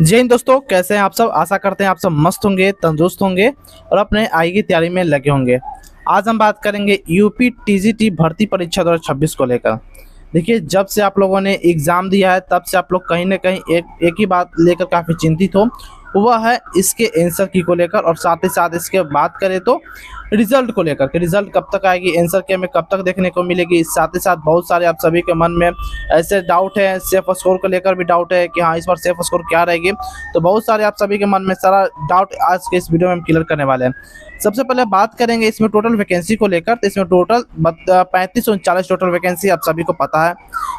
जय हिंद दोस्तों, कैसे हैं आप सब। आशा करते हैं आप सब मस्त होंगे, तंदुरुस्त होंगे और अपने आई की तैयारी में लगे होंगे। आज हम बात करेंगे यूपी टीजीटी भर्ती परीक्षा 2026 को लेकर। देखिए, जब से आप लोगों ने एग्ज़ाम दिया है तब से आप लोग कहीं ना कहीं एक ही बात लेकर काफ़ी चिंतित हो, वह है इसके आंसर की को लेकर। और साथ ही साथ इसके बात करें तो रिजल्ट को लेकर कि रिजल्ट कब तक आएगी, आंसर की हमें कब तक देखने को मिलेगी। साथ ही साथ बहुत सारे आप सभी के मन में ऐसे डाउट है, सेफ स्कोर को लेकर भी डाउट है कि हाँ इस बार सेफ स्कोर क्या रहेगी। तो बहुत सारे आप सभी के मन में सारा डाउट आज के इस वीडियो में हम क्लियर करने वाले हैं। सबसे पहले बात करेंगे इसमें टोटल वैकेंसी को लेकर। तो इसमें टोटल 3539 टोटल वैकेंसी आप सभी को पता है,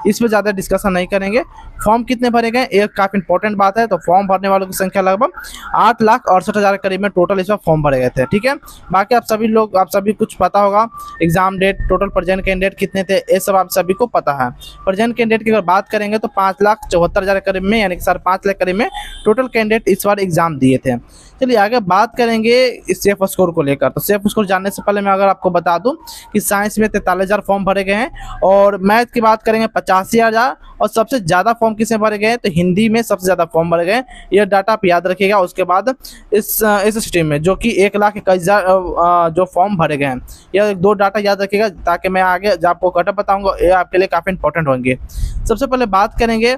इस पर ज़्यादा डिस्कशन नहीं करेंगे। फॉर्म कितने भरे गए, एक काफ़ी इंपॉर्टेंट बात है। तो फॉर्म भरने वालों की संख्या लगभग 8,68,000 के करीब में टोटल इस बार फॉर्म भरे गए थे। ठीक है, बाकी आप सभी कुछ पता होगा, exam date, total present candidate कितने थे, ये सब आप सभी को पता है। प्रेजेंट कैंडिडेट की अगर बात करेंगे तो 5,74,000 के करीब में, यानी कि 5.5 लाख करीब में टोटल कैंडिडेट इस बार एग्जाम दिए थे। चलिए आगे बात करेंगे इस सेफ स्कोर को लेकर। तो सेफ स्कोर जानने से पहले मैं अगर आपको बता दूं कि साइंस में 43,000 फॉर्म भरे गए हैं, और मैथ की बात करेंगे 85,000, और सबसे ज़्यादा फॉर्म किसमें भरे गए हैं तो हिंदी में सबसे ज़्यादा फॉर्म भरे गए हैं। यह डाटा आप याद रखिएगा। उसके बाद इस स्ट्रीम में जो कि 1,21,000 जो फॉर्म भरे गए हैं, यह दो डाटा याद रखिएगा ताकि मैं आगे जब आपको कटअप बताऊंगा ये आपके लिए काफ़ी इंपॉर्टेंट होंगे। सबसे पहले बात करेंगे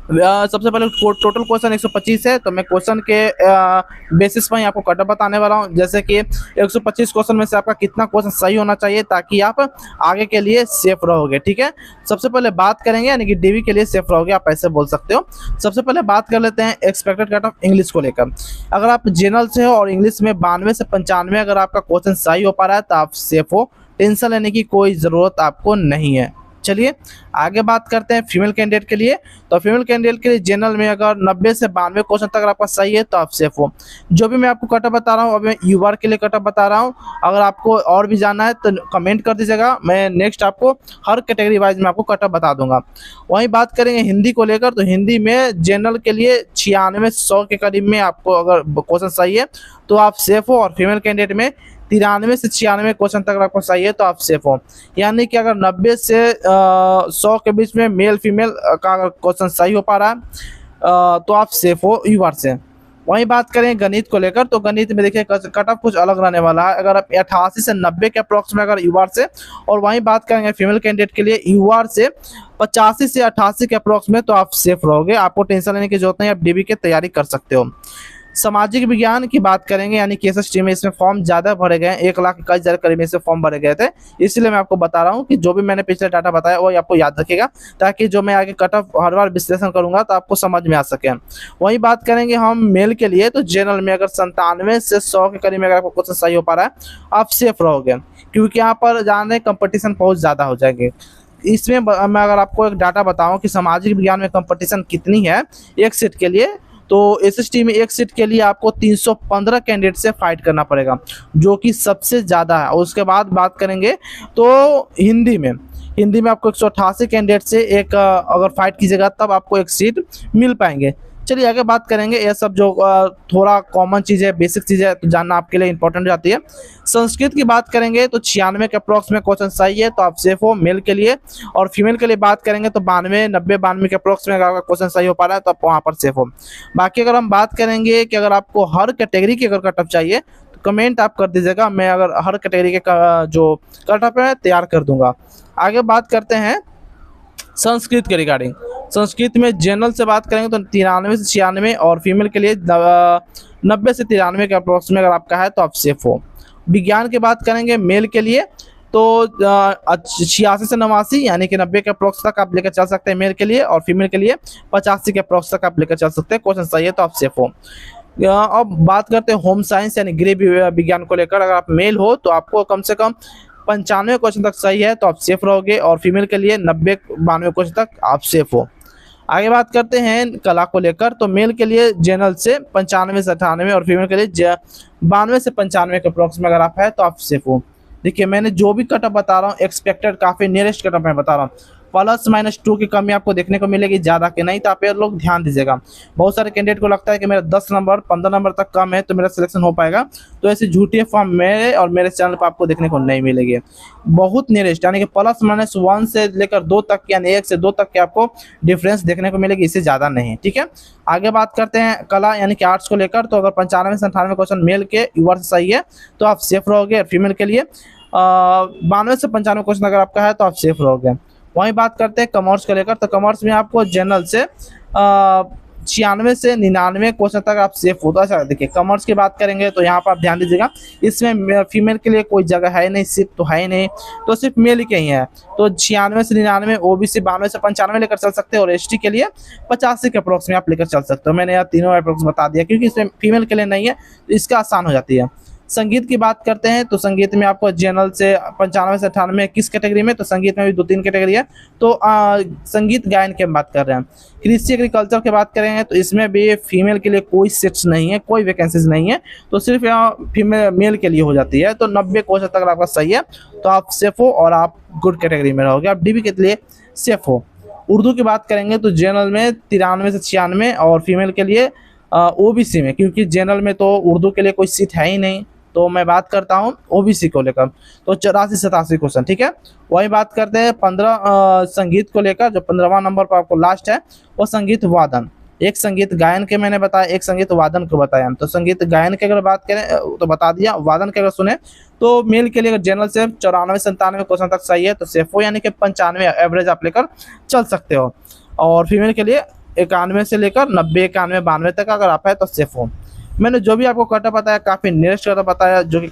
सबसे पहले टोटल क्वेश्चन 125 है, तो मैं क्वेश्चन के बेसिस पर ही आपको कटअप बताने वाला हूं। जैसे कि 125 क्वेश्चन में से आपका कितना क्वेश्चन सही होना चाहिए ताकि आप आगे के लिए सेफ रहोगे। ठीक है, सबसे पहले बात करेंगे, यानी कि डीवी के लिए सेफ रहोगे, आप ऐसे बोल सकते हो। सबसे पहले बात कर लेते हैं एक्सपेक्टेड कट ऑफ इंग्लिश को लेकर। अगर आप जनरल से हो और इंग्लिश में 92 से 95 अगर आपका क्वेश्चन सही हो पा रहा है तो आप सेफ हो, टेंशन लेने की कोई ज़रूरत आपको नहीं है। चलिए आगे बात करते हैं फीमेल कैंडिडेट के लिए। तो फीमेल कैंडिडेट के लिए जनरल में अगर 90 से 92 क्वेश्चन तक आपका सही है तो आप सेफ हो। जो भी मैं आपको कटअप बता रहा हूँ, अब मैं यूआर के लिए कटअप बता रहा हूँ। अगर आपको और भी जानना है तो कमेंट कर दीजिएगा, मैं नेक्स्ट आपको हर कैटेगरी वाइज में आपको कटअप बता दूंगा। वहीं बात करेंगे हिंदी को लेकर। तो हिंदी में जनरल के लिए 96-100 के करीब में आपको अगर क्वेश्चन सही है तो आप सेफ हो, और फीमेल कैंडिडेट में 93 से 96 क्वेश्चन तक आपको सही है तो आप सेफ हो। यानी कि अगर 90 से 100 के बीच में मेल फीमेल का अगर क्वेश्चन सही हो पा रहा है तो आप सेफ हो यूआर से। वहीं बात करें गणित को लेकर। तो गणित में देखिए कट ऑफ कुछ अलग रहने वाला है। अगर आप 88 से 90 के अप्रॉक्स में अगर यूआर से, और वहीं बात करेंगे फीमेल कैंडिडेट के लिए यूआर से 85 से 88 के अप्रॉक्स में, तो आप सेफ रहोगे, आपको टेंशन लेने की जरूरत नहीं, आप डीबी की तैयारी कर सकते हो। सामाजिक विज्ञान की बात करेंगे, यानी कि एसएसटी में इसमें फॉर्म ज़्यादा भरे गए हैं, 1,21,000 करीब में से फॉर्म भरे गए थे। इसलिए मैं आपको बता रहा हूँ कि जो भी मैंने पिछले डाटा बताया वो आपको याद रखिएगा, ताकि जो मैं आगे कट ऑफ हर बार विश्लेषण करूंगा तो आपको समझ में आ सके। वहीं बात करेंगे हम मेल के लिए। तो जनरल में अगर 97 से 100 के करीब में अगर आपको क्वेश्चन सही हो पा रहा है आप सेफ रहोगे, क्योंकि यहाँ पर जान रहे कंपटीशन बहुत ज़्यादा हो जाएगी। इसमें मैं अगर आपको एक डाटा बताऊं कि सामाजिक विज्ञान में कंपटीशन कितनी है एक सीट के लिए, तो एसएसटी में एक सीट के लिए आपको 315 कैंडिडेट से फाइट करना पड़ेगा, जो कि सबसे ज़्यादा है। और उसके बाद बात करेंगे तो हिंदी में आपको 188 कैंडिडेट से एक अगर फाइट कीजिएगा तब आपको एक सीट मिल पाएंगे। चलिए आगे बात करेंगे, यह सब जो थोड़ा कॉमन चीज़ है, बेसिक चीज़ है, तो जानना आपके लिए इंपॉर्टेंट हो जाती है। संस्कृत की बात करेंगे तो 96 के अप्रॉक्स में क्वेश्चन सही है तो आप सेफ हो मेल के लिए, और फीमेल के लिए बात करेंगे तो 92 के अप्रॉक्स में अगर क्वेश्चन सही हो पा रहा है तो आप वहाँ पर सेफ हो। बाकी अगर हम बात करेंगे कि अगर आपको हर कैटेगरी की अगर कटअप चाहिए तो कमेंट आप कर दीजिएगा, मैं अगर हर कैटेगरी के जो कटअप है तैयार कर दूंगा। आगे बात करते हैं संस्कृत के रिगार्डिंग। संस्कृत में जनरल से बात करेंगे तो 93 से 96, और फीमेल के लिए 90 से 93 के अप्रोक्स में अगर आपका है तो आप सेफ हो। विज्ञान की बात करेंगे मेल के लिए तो 86 से 89, यानी कि 90 के अप्रोक्स तक आप लेकर चल सकते हैं मेल के लिए, और फीमेल के लिए 85 के अप्रोक्स तक आप लेकर चल सकते हैं। क्वेश्चन सही है तो आप सेफ हो। अब बात करते हैं होम साइंस यानी गृह विज्ञान को लेकर। अगर आप मेल हो तो आपको कम से कम 95 क्वेश्चन तक सही है तो आप सेफ रहोगे, और फीमेल के लिए 90-92 क्वेश्चन तक आप सेफ हो। आगे बात करते हैं कला को लेकर। तो मेल के लिए जनरल से 95 से 98, और फीमेल के लिए 92 से 95 के अप्रोक्स में अगर आप है तो आप सेफ हो। देखिए मैंने जो भी कटअप बता रहा हूँ एक्सपेक्टेड काफ़ी नियरेस्ट कटअप मैं बता रहा हूँ, +-2 की कमी आपको देखने को मिलेगी, ज़्यादा की नहीं। तो आप ये लोग ध्यान दीजिएगा। बहुत सारे कैंडिडेट को लगता है कि मेरा 10 नंबर 15 नंबर तक कम है तो मेरा सिलेक्शन हो पाएगा, तो ऐसी झूठी अफवाह मेरे और मेरे चैनल पर आपको देखने को नहीं मिलेगी। बहुत नियरेस्ट यानी कि +-1 से लेकर 2 तक, यानी 1 से 2 तक के आपको डिफरेंस देखने को मिलेगी, इससे ज़्यादा नहीं। ठीक है, आगे बात करते हैं कला यानी कि आर्ट्स को लेकर। तो अगर 95 से 98 क्वेश्चन मेल के यूआर से सही है तो आप सेफ रहोगे। फीमेल के लिए 92 से 95 क्वेश्चन अगर आपका है तो आप सेफ रहोगे। वहीं बात करते हैं कॉमर्स को लेकर। तो कॉमर्स में आपको जनरल से 96 से 99 क्वेश्चन तक आप सेफ होता है। देखिए कॉमर्स की बात करेंगे तो यहाँ पर आप ध्यान दीजिएगा, इसमें फीमेल के लिए कोई जगह है नहीं, सीट तो है ही नहीं, तो सिर्फ मेल के ही है। तो 96 से 99, ओबीसी 92 से 95 लेकर चल सकते हो, और एसटी के लिए 85 के अप्रोक्स में आप लेकर चल सकते हो। मैंने यहाँ तीनों अप्रोक्स बता दिया क्योंकि इसमें फीमेल के लिए नहीं है, तो इसका आसान हो जाती है। संगीत की बात करते हैं तो संगीत में आपको जनरल से 95 से 98 किस कैटेगरी में, तो संगीत में भी 2-3 कैटेगरी है। तो संगीत गायन की हम बात कर रहे हैं। कृषि एग्रीकल्चर की बात करेंगे तो इसमें भी फीमेल के लिए कोई सीट्स नहीं है, कोई वैकेंसीज नहीं है, तो सिर्फ यहाँ फीमेल मेल के लिए हो जाती है। तो 90 क्वेश्चन तक आपका सही है तो आप सेफ हो और आप गुड कैटेगरी में रहोगे, आप डीबी के लिए सेफ हो। उर्दू की बात करेंगे तो जनरल में 93 से 96 और फीमेल के लिए ओबीसी में, क्योंकि जनरल में तो उर्दू के लिए कोई सीट है ही नहीं, तो मैं बात करता हूँ ओबीसी को लेकर, तो 84-87 क्वेश्चन। ठीक है, वही बात करते हैं 15 संगीत को लेकर। जो 15वां नंबर पर आपको लास्ट है वो संगीत वादन। एक संगीत गायन के मैंने बताया, एक संगीत वादन को बताया। तो संगीत गायन की अगर बात करें तो बता दिया, वादन के अगर सुने तो मेल के लिए अगर जनरल से 94 से 97 क्वेश्चन तक सही है तो सेफ हो, यानी कि 95 एवरेज आप लेकर चल सकते हो। और फीमेल के लिए 91 से लेकर 90, 91, 92 तक अगर आप है तो सेफ हो। मैंने जो भी आपको कटा बताया काफ़ी नियरेस्ट कटा बताया, जो कि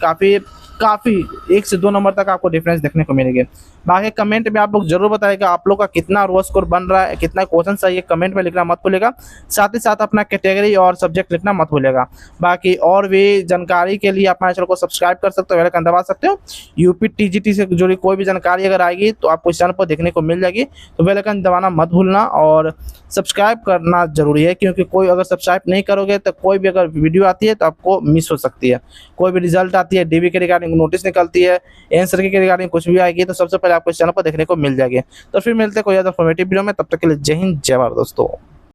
काफ़ी 1 से 2 नंबर तक आपको डिफरेंस देखने को मिलेंगे। बाकी कमेंट में आप लोग जरूर बताइएगा आप लोग का कितना रो स्कोर बन रहा है, कितना क्वेश्चन सही है, कमेंट में लिखना मत भूलिएगा। साथ ही साथ अपना कैटेगरी और सब्जेक्ट लिखना मत भूलिएगा। बाकी और भी जानकारी के लिए आप हमारे चैनल को सब्सक्राइब कर सकते हो, बेल आइकन दबा सकते हो। यूपी टीजीटी से जुड़ी कोई भी जानकारी अगर आएगी तो आपको इस चैनल पर देखने को मिल जाएगी, तो बेल आइकन दबाना मत भूलना और सब्सक्राइब करना जरूरी है, क्योंकि कोई अगर सब्सक्राइब नहीं करोगे तो कोई भी अगर वीडियो आती है तो आपको मिस हो सकती है। कोई भी रिजल्ट आती है, डीबी के रिगार्डिंग नोटिस निकलती है, आंसर के रिगार्डिंग कुछ भी आएगी तो सबसे पहले आपको इस चैनल पर देखने को मिल जाएगी। तो फिर मिलते हैं कोई अदर इन्फॉर्मेटिव वीडियो में, तब तक के लिए जय हिंद जय भारत दोस्तों।